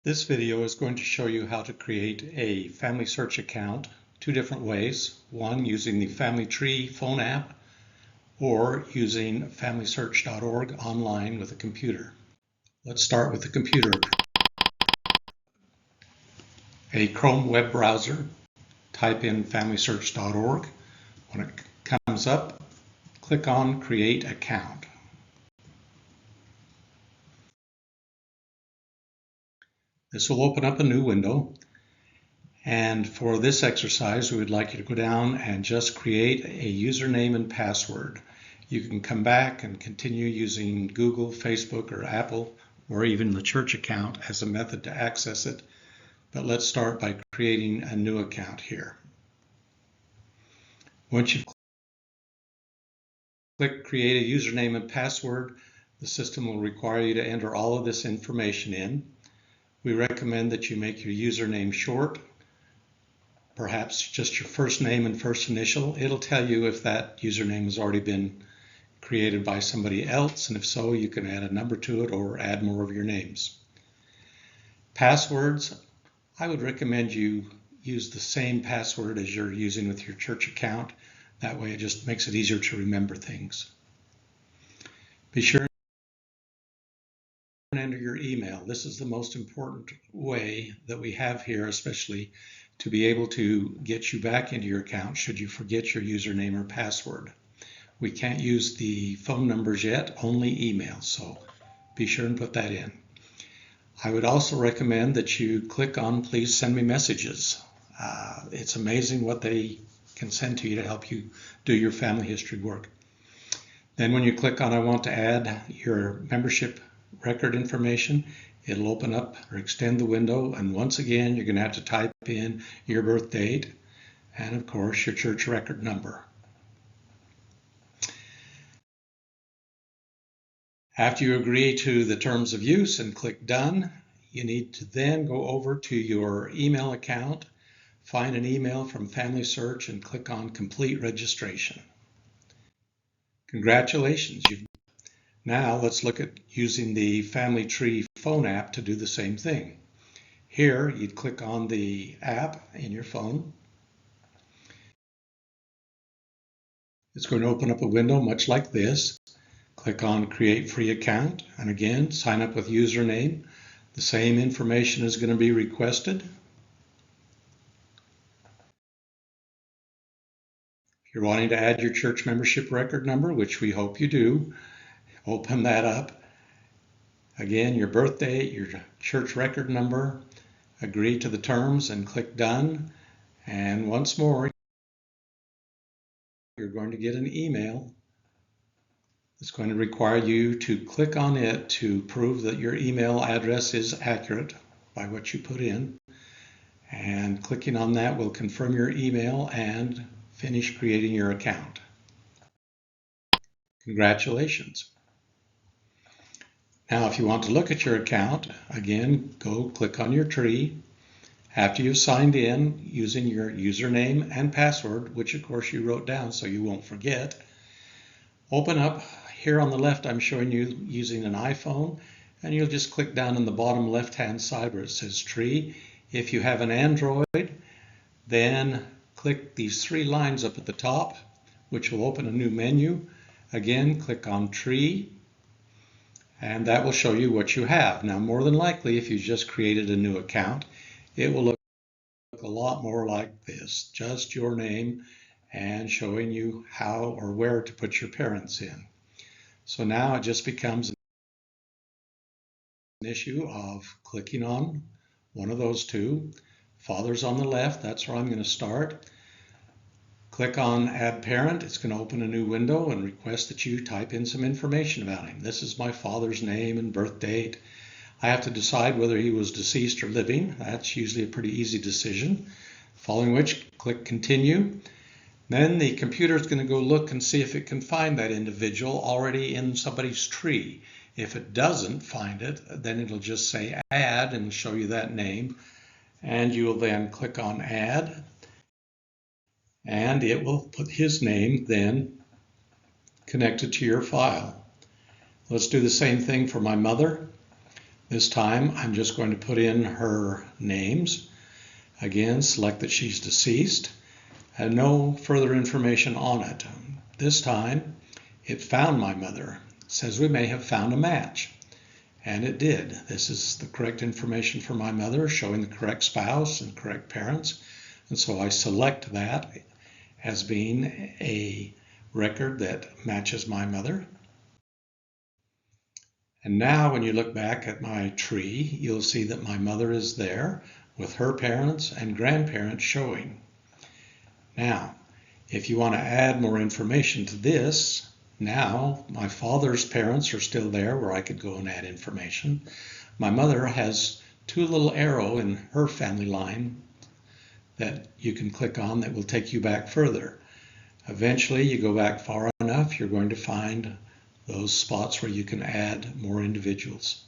This video is going to show you how to create a FamilySearch account two different ways. One, using the Family Tree phone app, or using FamilySearch.org online with a computer. Let's start with the computer. A Chrome web browser, type in FamilySearch.org. When it comes up, click on Create Account. This will open up a new window, and for this exercise we would like you to go down and just create a username and password. You can come back and continue using Google, Facebook, or Apple, or even the church account as a method to access it, but let's start by creating a new account here. Once you've clicked Create a Username and Password, the system will require you to enter all of this information in. We recommend that you make your username short, perhaps just your first name and first initial. It'll tell you if that username has already been created by somebody else, and if so, you can add a number to it or add more of your names. Passwords, I would recommend you use the same password as you're using with your church account. That way it just makes it easier to remember things. Be sure and enter your email. This is the most important way that we have here, especially to be able to get you back into your account should you forget your username or password. We can't use the phone numbers yet, only email, so be sure and put that in. I would also recommend that you click on Please Send Me Messages. It's amazing what they can send to you to help you do your family history work. Then when you click on I want to add your membership record information, it'll open up or extend the window, and once again you're going to have to type in your birth date and of course your church record number. After you agree to the terms of use and click Done, you need to then go over to your email account, find an email from FamilySearch and click on Complete Registration. Congratulations, Now let's look at using the Family Tree phone app to do the same thing. Here you'd click on the app in your phone. It's going to open up a window much like this. Click on Create Free Account, and again sign up with username. The same information is going to be requested. If you're wanting to add your church membership record number, which we hope you do, open that up. Again, your birth date, your church record number, agree to the terms and click Done. And once more, you're going to get an email. It's going to require you to click on it to prove that your email address is accurate by what you put in. And clicking on that will confirm your email and finish creating your account. Congratulations. Now, if you want to look at your account, again, go click on your tree. After you've signed in using your username and password, which of course you wrote down so you won't forget, open up. Here on the left, I'm showing you using an iPhone, and you'll just click down in the bottom left-hand side where it says Tree. If you have an Android, then click these three lines up at the top, which will open a new menu. Again, click on Tree, and that will show you what you have. Now, more than likely, if you just created a new account, it will look a lot more like this, just your name and showing you how or where to put your parents in. So now it just becomes an issue of clicking on one of those two. Father's on the left, that's where I'm going to start. Click on Add Parent. It's going to open a new window and request that you type in some information about him. This is my father's name and birth date. I have to decide whether he was deceased or living. That's usually a pretty easy decision. Following which, click Continue. Then the computer is going to go look and see if it can find that individual already in somebody's tree. If it doesn't find it, then it'll just say Add and show you that name. And you will then click on Add. And it will put his name then connected to your file. Let's do the same thing for my mother. This time I'm just going to put in her names. Again, select that she's deceased and no further information on it. This time it found my mother. It says we may have found a match. And it did. This is the correct information for my mother, showing the correct spouse and correct parents. And so I select that as being a record that matches my mother. And now when you look back at my tree, you'll see that my mother is there with her parents and grandparents showing. Now, if you want to add more information to this, now my father's parents are still there where I could go and add information. My mother has two little arrows in her family line that you can click on that will take you back further. Eventually you go back far enough, you're going to find those spots where you can add more individuals.